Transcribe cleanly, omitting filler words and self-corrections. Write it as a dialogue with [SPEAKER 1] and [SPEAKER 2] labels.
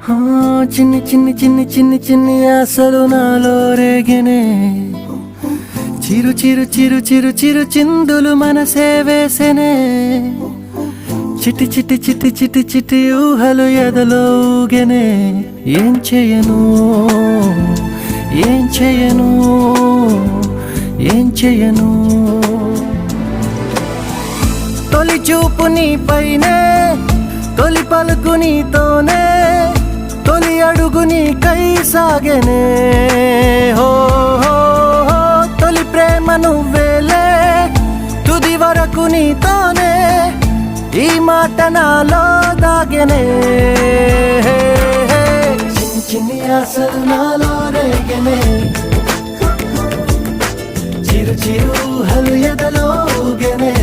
[SPEAKER 1] చిన్ని చిన్ని చిన్ని చిన్ని చిన్ని ఆశలు నాలో రేగెనే చిరు చిరు చిరు చిరు చిరు చిందులు మనసే వేసెనే చిటి చిటి చిటి చిటి చిటి ఊహలు ఎదలో ఊగెనే ఏం చేయను ఏం చేయను ఏం చేయను తొలి చూపు నీ పైనే తొలి పలుకు నీతోనే తొలి అడుగు నీకై సాగెనే హో హో హో తొలి ప్రేమ నువ్వేలే తుది వరకు నీతోనే ఈ మాట నాలో దాగెనే చిన్ని చిన్ని ఆశలు నాలో రేగెనే చిరు చిరు ఊహలు ఎదలో ఊగెనే